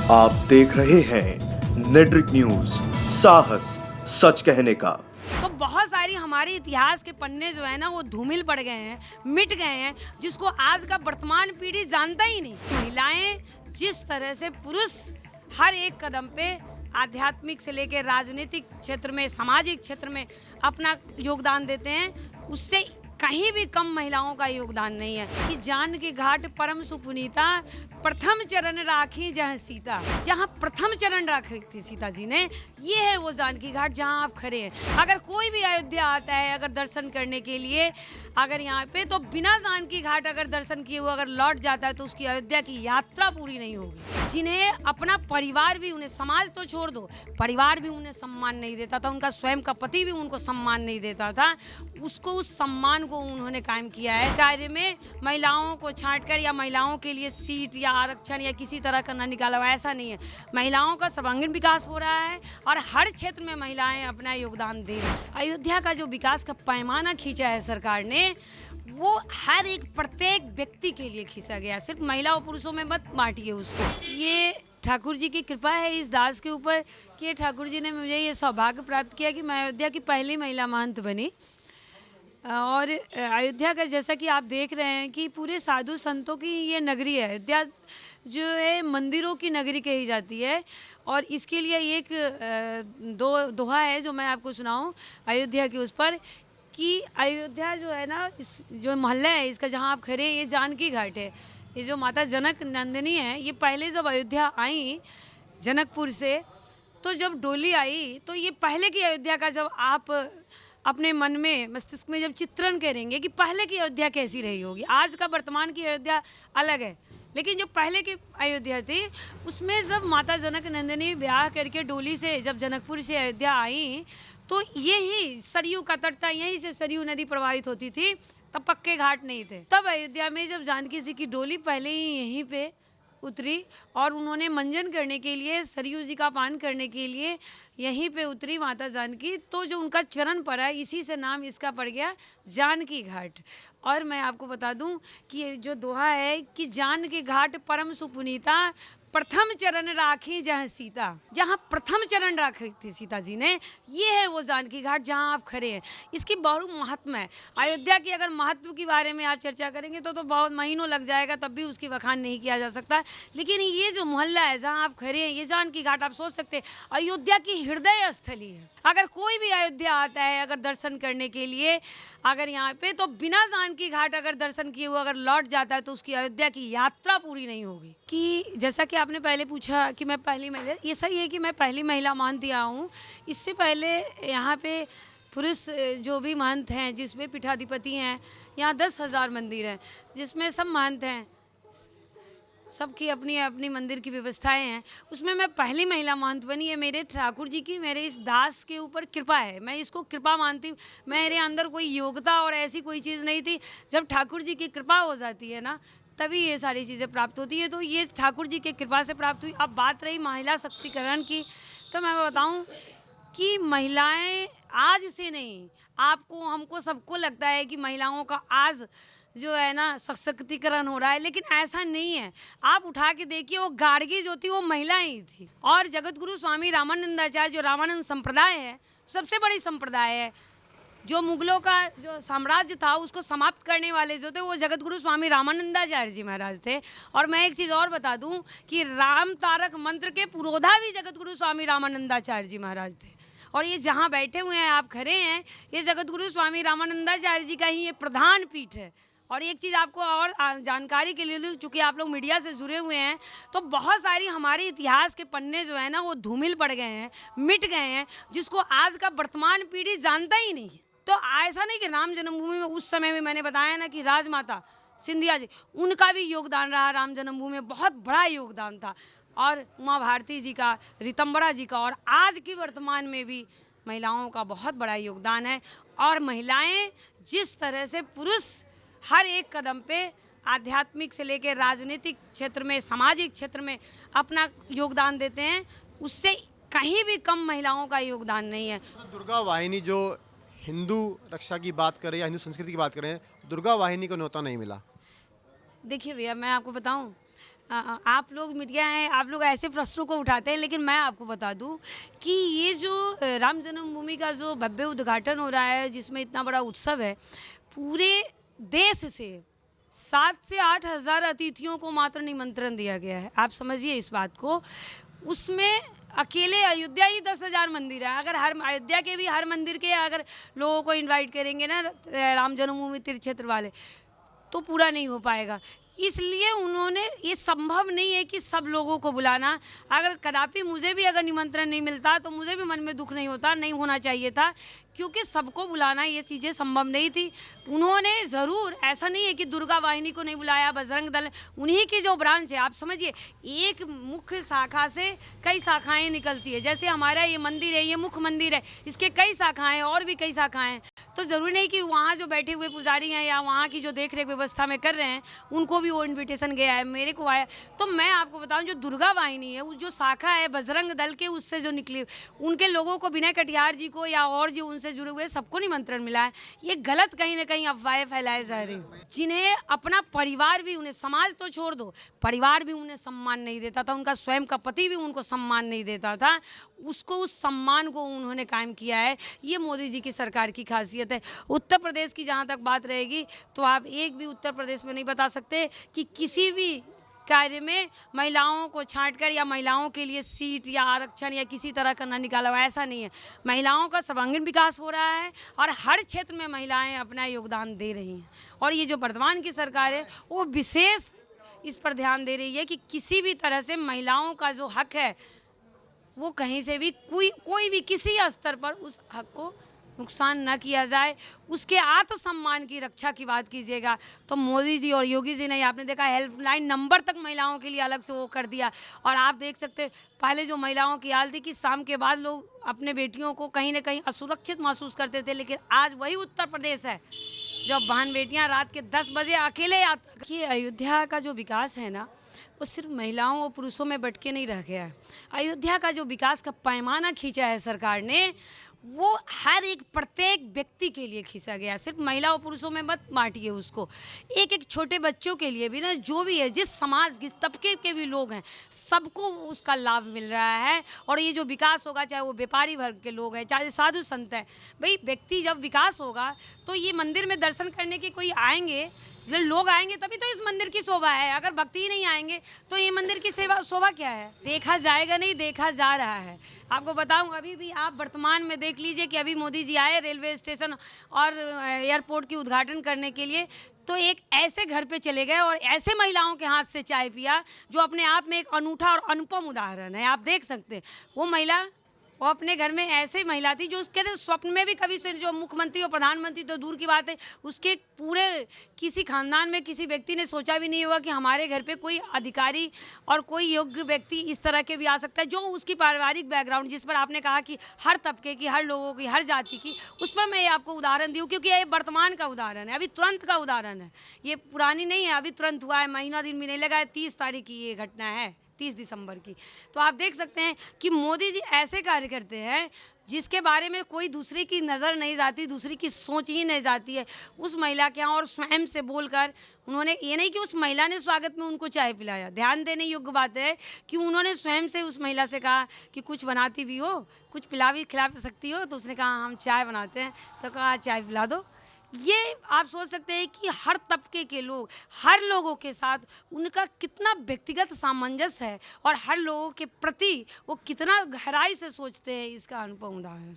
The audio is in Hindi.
आप देख रहे हैं नेट्रिक न्यूज, साहस सच कहने का। तो बहुत सारी हमारे इतिहास के पन्ने जो है ना वो धूमिल पड़ गए हैं, मिट गए हैं, जिसको आज का वर्तमान पीढ़ी जानता ही नहीं। महिलाएं जिस तरह से पुरुष हर एक कदम पे आध्यात्मिक से लेकर राजनीतिक क्षेत्र में, सामाजिक क्षेत्र में अपना योगदान देते हैं, उससे कहीं भी कम महिलाओं का योगदान नहीं है। कि जान के घाट परम सुपुनीता, प्रथम चरण राखी जहाँ सीता। जहाँ प्रथम चरण राखी थी सीता जी ने, ये है वो जानकी घाट जहाँ आप खड़े हैं। अगर कोई भी अयोध्या आता है अगर दर्शन करने के लिए, अगर यहाँ पे, तो बिना जानकी घाट अगर दर्शन किए हुए अगर लौट जाता है तो उसकी अयोध्या की यात्रा पूरी नहीं होगी। जिन्हें अपना परिवार भी, उन्हें समाज तो छोड़ दो, परिवार भी उन्हें सम्मान नहीं देता था, उनका स्वयं का पति भी उनको सम्मान नहीं देता था, उसको उस सम्मान को उन्होंने कायम किया है। कार्य में महिलाओं को छांटकर या महिलाओं के लिए सीट या आरक्षण या किसी तरह का न निकाला हुआ, ऐसा नहीं है। महिलाओं का सर्वांगीण विकास हो रहा है और हर क्षेत्र में महिलाएं अपना योगदान दे रही हैं। अयोध्या का जो विकास का पैमाना खींचा है सरकार ने, वो हर एक प्रत्येक व्यक्ति के लिए खींचा गया, सिर्फ महिला और पुरुषों में मत बांटिए उसको। ये ठाकुर जी की कृपा है इस दास के ऊपर कि ठाकुर जी ने मुझे ये सौभाग्य प्राप्त किया कि मैं अयोध्या की पहली महिला महंत बनी। और अयोध्या का जैसा कि आप देख रहे हैं कि पूरे साधु संतों की ये नगरी है। अयोध्या जो है मंदिरों की नगरी कही जाती है। और इसके लिए एक दोहा है जो मैं आपको सुनाऊं अयोध्या के उस पर, कि अयोध्या जो है ना, इस जो मोहल्ला है इसका जहाँ आप खड़े हैं, ये जानकी घाट है। ये जो माता जनक नंदिनी है, ये पहले जब अयोध्या आई जनकपुर से, तो जब डोली आई तो ये पहले की अयोध्या का जब आप अपने मन में, मस्तिष्क में जब चित्रण करेंगे कि पहले की अयोध्या कैसी रही होगी। आज का वर्तमान की अयोध्या अलग है, लेकिन जो पहले की अयोध्या थी उसमें जब माता जनक नंदिनी ब्याह करके डोली से जब जनकपुर से अयोध्या आई, तो यही सरयू का तट था, यहीं से सरयू नदी प्रवाहित होती थी, तब पक्के घाट नहीं थे। तब अयोध्या में जब जानकी जी की डोली पहले ही यहीं पे उतरी और उन्होंने मंजन करने के लिए, सरयू जी का पान करने के लिए यहीं पे उतरी माता जानकी, तो जो उनका चरण पड़ा, इसी से नाम इसका पड़ गया जानकी घाट। और मैं आपको बता दूं कि ये जो दोहा है कि जान के घाट परम सुपुनीता, प्रथम चरण राखी जहाँ सीता। जहाँ प्रथम चरण राखी थी सीता जी ने, ये है वो जानकी घाट जहाँ आप खड़े हैं। इसकी बहुत महत्व है। अयोध्या की अगर महत्व के बारे में आप चर्चा करेंगे तो बहुत महीनों लग जाएगा, तब भी उसकी बखान नहीं किया जा सकता। लेकिन ये जो मोहल्ला है जहाँ आप खड़े हैं, ये जानकी घाट, आप सोच सकते हैं अयोध्या की हृदय स्थली है। अगर कोई भी अयोध्या आता है अगर दर्शन करने के लिए अगर यहाँ पे, तो बिना जानकी घाट अगर दर्शन किए हुए अगर लौट जाता है तो उसकी अयोध्या की यात्रा पूरी नहीं होगी। कि जैसा कि आपने पहले पूछा कि मैं पहली महिला, ये सही है कि मैं पहली महिला महंत यहाँ हूँ। इससे पहले यहाँ पे पुरुष जो भी महंत हैं, जिसमें पीठाधिपति हैं, यहाँ 10,000 मंदिर हैं जिसमें सब महंत हैं, सबकी अपनी अपनी मंदिर की व्यवस्थाएं हैं। उसमें मैं पहली महिला महंत बनी है। मेरे ठाकुर जी की, मेरे इस दास के ऊपर कृपा है, मैं इसको कृपा मानती हूँ। मेरे अंदर कोई योग्यता और ऐसी कोई चीज़ नहीं थी। जब ठाकुर जी की कृपा हो जाती है ना, तभी ये सारी चीज़ें प्राप्त होती है। तो ये ठाकुर जी के कृपा से प्राप्त हुई। अब बात रही महिला सशक्तिकरण की, तो मैं बताऊँ कि महिलाएँ आज से नहीं, आपको, हमको, सबको लगता है कि महिलाओं का आज जो है ना सशक्तिकरण हो रहा है, लेकिन ऐसा नहीं है। आप उठा के देखिए, वो गार्गी जो थी वो महिला ही थी। और जगत गुरु स्वामी रामानंदाचार्य, जो रामानंद संप्रदाय है, सबसे बड़ी संप्रदाय है, जो मुगलों का जो साम्राज्य था उसको समाप्त करने वाले जो थे वो जगत गुरु स्वामी रामानंदाचार्य जी महाराज थे। और मैं एक चीज़ और बता दूं कि राम तारक मंत्र के पुरोधा भी जगत गुरु स्वामी रामानंदाचार्य जी महाराज थे। और ये जहाँ बैठे हुए हैं, आप खड़े हैं, ये जगत गुरु स्वामी रामानंदाचार्य जी का ही ये प्रधान पीठ है। और एक चीज़ आपको और जानकारी के लिए, चूँकि आप लोग मीडिया से जुड़े हुए हैं, तो बहुत सारी हमारे इतिहास के पन्ने जो है ना वो धूमिल पड़ गए हैं, मिट गए हैं, जिसको आज का वर्तमान पीढ़ी जानता ही नहीं है। तो ऐसा नहीं कि राम जन्मभूमि में उस समय में मैंने बताया ना कि राजमाता सिंधिया जी, उनका भी योगदान रहा राम जन्मभूमि में, बहुत बड़ा योगदान था। और उमा भारती जी का, ऋतंबरा जी का, और आज की वर्तमान में भी महिलाओं का बहुत बड़ा योगदान है। और महिलाएं जिस तरह से पुरुष हर एक कदम पे आध्यात्मिक से लेकर राजनीतिक क्षेत्र में, सामाजिक क्षेत्र में अपना योगदान देते हैं, उससे कहीं भी कम महिलाओं का योगदान नहीं है। दुर्गा वाहिनी जो हिंदू रक्षा की बात करें या हिंदू संस्कृति की बात करें, दुर्गा वाहिनी को न्योता नहीं मिला। देखिए भैया, मैं आपको बताऊं, आप लोग मीडिया हैं, आप लोग ऐसे प्रश्नों को उठाते हैं, लेकिन मैं आपको बता दूं कि ये जो राम जन्मभूमि का जो भव्य उद्घाटन हो रहा है, जिसमें इतना बड़ा उत्सव है, पूरे देश से 7 से 8 हज़ार अतिथियों को मात्र निमंत्रण दिया गया है। आप समझिए इस बात को। उसमें अकेले अयोध्या ही 10,000 मंदिर है। अगर हर अयोध्या के भी हर मंदिर के अगर लोगों को इनवाइट करेंगे ना राम जन्मभूमि तीर्थ क्षेत्र वाले, तो पूरा नहीं हो पाएगा। इसलिए उन्होंने, ये संभव नहीं है कि सब लोगों को बुलाना। अगर कदापि मुझे भी अगर निमंत्रण नहीं मिलता तो मुझे भी मन में दुख नहीं होता, नहीं होना चाहिए था, क्योंकि सबको बुलाना ये चीज़ें संभव नहीं थी। उन्होंने ज़रूर, ऐसा नहीं है कि दुर्गा वाहिनी को नहीं बुलाया, बजरंग दल, उन्हीं की जो ब्रांच है, आप समझिए एक मुख्य शाखा से कई शाखाएँ निकलती है। जैसे हमारा ये मंदिर है, ये मुख्य मंदिर है, इसके कई शाखाएँ और भी कई शाखाएँ। तो ज़रूरी नहीं कि वहाँ जो बैठे हुए पुजारी हैं या वहाँ की जो देख रेख व्यवस्था में कर रहे हैं उनको भी वो इनविटेशन गया है, मेरे को आया। तो मैं आपको बताऊं, जो दुर्गा वाहिनी है, वो जो शाखा है बजरंग दल के, उससे जो निकले उनके लोगों को, विनय कटियार जी को या और जो उनसे जुड़े हुए सबको निमंत्रण मिला है। ये गलत कहीं ना कहीं अफवाहें फैलाए जा रही हैं, जिन्हें अपना परिवार भी, उन्हें समाज तो छोड़ दो, परिवार भी उन्हें सम्मान नहीं देता था, उनका स्वयं का पति भी उनको सम्मान नहीं देता था, उसको, उस सम्मान को उन्होंने कायम किया है। ये मोदी जी की सरकार की खासियत है। उत्तर प्रदेश की जहाँ तक बात रहेगी, तो आप एक भी उत्तर प्रदेश में नहीं बता सकते कि किसी भी कार्य में महिलाओं को छांटकर या महिलाओं के लिए सीट या आरक्षण या किसी तरह का न निकाला हुआ, ऐसा नहीं है। महिलाओं का सर्वांगीण विकास हो रहा है और हर क्षेत्र में महिलाएं अपना योगदान दे रही हैं। और ये जो वर्तमान की सरकार है, वो विशेष इस पर ध्यान दे रही है कि किसी भी तरह से महिलाओं का जो हक है, वो कहीं से भी कोई भी किसी स्तर पर उस हक को नुकसान न किया जाए, उसके आत्मसम्मान की रक्षा की बात कीजिएगा। तो मोदी जी और योगी जी ने, आपने देखा, हेल्पलाइन नंबर तक महिलाओं के लिए अलग से वो कर दिया। और आप देख सकते हैं पहले जो महिलाओं की हालत थी कि शाम के बाद लोग अपने बेटियों को कहीं ना कहीं असुरक्षित महसूस करते थे, लेकिन आज वही उत्तर प्रदेश है जब बहन बेटियाँ रात के 10 बजे अकेले यात्रा की। अयोध्या का जो विकास है ना, वो सिर्फ महिलाओं और पुरुषों में बटके नहीं रह गया है। अयोध्या का जो विकास का पैमाना खींचा है सरकार ने, वो हर एक प्रत्येक व्यक्ति के लिए खींचा गया। सिर्फ महिला और पुरुषों में मत बांटिए उसको, एक एक छोटे बच्चों के लिए भी ना, जो भी है, जिस समाज, जिस तबके के भी लोग हैं, सबको उसका लाभ मिल रहा है। और ये जो विकास होगा, चाहे वो व्यापारी वर्ग के लोग हैं, चाहे साधु संत हैं, भाई व्यक्ति जब विकास होगा तो ये मंदिर में दर्शन करने के कोई आएंगे, जब लोग आएंगे तभी तो इस मंदिर की शोभा है। अगर भक्ति ही नहीं आएंगे तो ये मंदिर की शोभा क्या है? देखा जाएगा नहीं, देखा जा रहा है। आपको बताऊं, अभी भी आप वर्तमान में देख लीजिए कि अभी मोदी जी आए रेलवे स्टेशन और एयरपोर्ट की उद्घाटन करने के लिए, तो एक ऐसे घर पे चले गए और ऐसे महिलाओं के हाथ से चाय पिया, जो अपने आप में एक अनूठा और अनुपम उदाहरण है। आप देख सकते हैं वो महिला, वो अपने घर में ऐसे महिला थी जो उसके स्वप्न में भी कभी से, जो मुख्यमंत्री और प्रधानमंत्री तो दूर की बात है, उसके पूरे किसी खानदान में किसी व्यक्ति ने सोचा भी नहीं होगा कि हमारे घर पे कोई अधिकारी और कोई योग्य व्यक्ति इस तरह के भी आ सकता है। जो उसकी पारिवारिक बैकग्राउंड, जिस पर आपने कहा कि हर तबके की, हर लोगों की, हर जाति की, उस पर मैं आपको उदाहरण दूँ, क्योंकि ये वर्तमान का उदाहरण है, अभी तुरंत का उदाहरण है, ये पुरानी नहीं है, अभी तुरंत हुआ है, महीना दिन भी नहीं लगा है। 30 तारीख की ये घटना है, 30 दिसंबर की। तो आप देख सकते हैं कि मोदी जी ऐसे कार्य करते हैं जिसके बारे में कोई दूसरे की नज़र नहीं जाती, दूसरी की सोच ही नहीं जाती है उस महिला के यहाँ। और स्वयं से बोलकर उन्होंने, ये नहीं कि उस महिला ने स्वागत में उनको चाय पिलाया, ध्यान देने योग्य बात है कि उन्होंने स्वयं से उस महिला से कहा कि कुछ बनाती भी हो, कुछ खिला सकती हो, तो उसने कहा हम चाय बनाते हैं, तो कहा चाय पिला दो। ये आप सोच सकते हैं कि हर तबके के लोग, हर लोगों के साथ उनका कितना व्यक्तिगत सामंजस्य है और हर लोगों के प्रति वो कितना गहराई से सोचते हैं, इसका अनुपम उदाहरण।